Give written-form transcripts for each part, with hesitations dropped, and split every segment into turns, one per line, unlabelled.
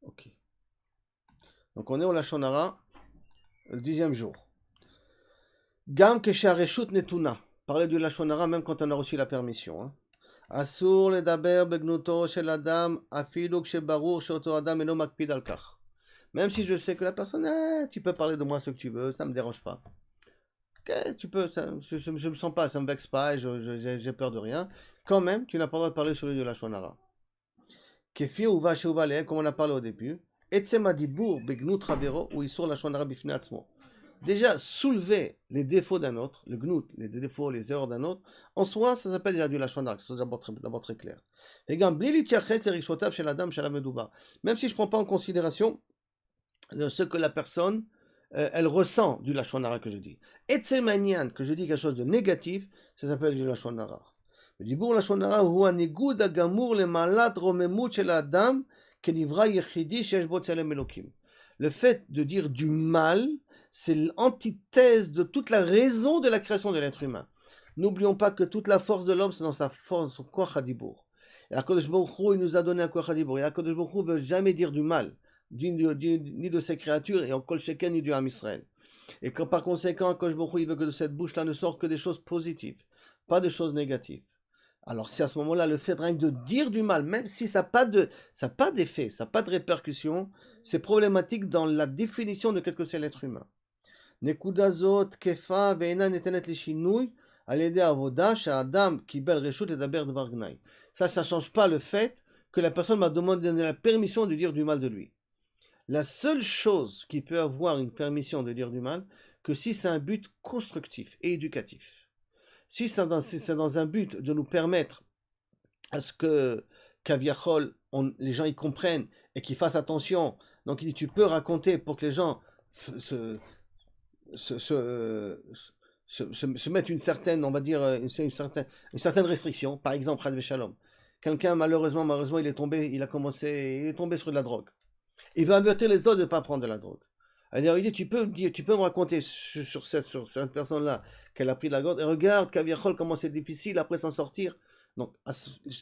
Ok. Donc on est au Lashon Hara, le 10e jour. Gam keshareshut netuna. Parler du Lashon Hara même quand on a reçu la permission. Hein. Asur ledaber begnuto shel adam afilu kshebarur sheoto adam eno makpid al kach. Même si je sais que la personne, tu peux parler de moi ce que tu veux, ça me dérange pas. Ok, tu peux, ça, je me sens pas, ça me vexe pas, et j'ai peur de rien. Quand même, tu n'as pas le droit de parler sur le de Lashon Hara. Kefi uva sheuva lehem, comme on a parlé au début. Etzem adibur begnut ravero ou isur Lashon Hara bifnei atzmo. Déjà, soulever les défauts d'un autre, le gnout, les défauts, les erreurs d'un autre, en soi, ça s'appelle déjà du lachon hara, c'est d'abord très clair. Même si je ne prends pas en considération ce que la personne, elle ressent du lachon hara que je dis. Et c'est manian que je dis quelque chose de négatif, ça s'appelle du lachon hara. Le dibour lachon hara hu anigud agamur le malat romemut shel adam kenivra yechidi sheyesh bo tzelem elokim. Le fait de dire du mal, c'est l'antithèse de toute la raison de la création de l'être humain. N'oublions pas que toute la force de l'homme, c'est dans sa force, son koach hadibour. Et HaKadosh Baruch Hu, il nous a donné un koach hadibour. Et HaKadosh Baruch Hu ne veut jamais dire du mal, ni de ses créatures, et en kol sheken, ni du Ham Israël. Et que par conséquent, HaKadosh Baruch Hu, il veut que de cette bouche-là ne sortent que des choses positives, pas des choses négatives. Alors c'est à ce moment-là le fait rien que de dire du mal, même si ça n'a pas d'effet, ça n'a pas de répercussion, c'est problématique dans la définition de qu'est-ce que c'est l'être humain. נקודה זו תקפה ואינה ניתנת לשינוי על ידי עבודה שהאדם קיבל רשות לדבר דבר גנאי. Ça ne change pas le fait que la personne m'a demandé la permission de dire du mal de lui. La seule chose qui peut avoir une permission de dire du mal, que si c'est un but constructif et éducatif. Si c'est dans un but de nous permettre à ce que Kaviachol, les gens y comprennent et qu'ils fassent attention. Donc il dit, tu peux raconter pour que les gens se mettre une certaine, on va dire, une certaine restriction. Par exemple, Chad Shalom. Quelqu'un, malheureusement, il est tombé sur de la drogue. Il va avertir les autres de ne pas prendre de la drogue. Alors il dit, tu peux me raconter sur cette personne-là qu'elle a pris de la drogue, et regarde, Kaviachol, comment c'est difficile après s'en sortir. Donc,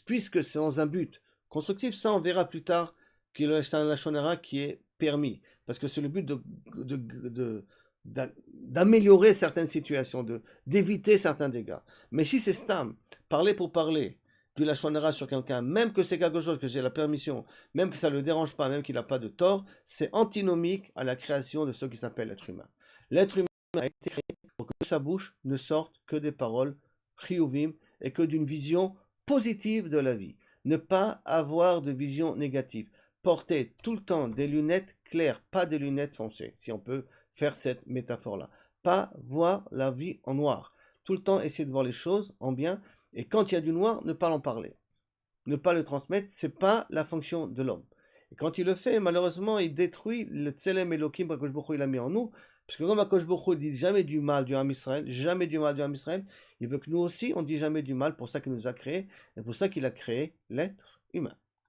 puisque c'est dans un but constructif, ça on verra plus tard que c'est un lachon hara qui est permis. Parce que c'est le but d'améliorer certaines situations, d'éviter certains dégâts. Mais si c'est stam, parler pour parler, du lachon hara sur quelqu'un, même que c'est quelque chose que j'ai la permission, même que ça ne le dérange pas, même qu'il n'a pas de tort, c'est antinomique à la création de ce qui s'appelle l'être humain. L'être humain a été créé pour que de sa bouche ne sortent que des paroles chiyuvim et que d'une vision positive de la vie. Ne pas avoir de vision négative. Porter tout le temps des lunettes claires, pas des lunettes foncées, si on peut faire cette métaphore-là. Pas voir la vie en noir. Tout le temps essayer de voir les choses en bien. Et quand il y a du noir, ne pas en parler. Ne pas le transmettre, c'est pas la fonction de l'homme. Et quand il le fait, malheureusement, il détruit le Tselem Elohim qu'Akadosh Baruch Hu il a mis en nous. Parce que comme Akadosh Baruch Hu dit jamais du mal du Ham Israël, jamais du mal du Ham Israël, il veut que nous aussi, on dit jamais du mal, pour ça qu'il nous a créés, et pour ça qu'il a créé l'être humain.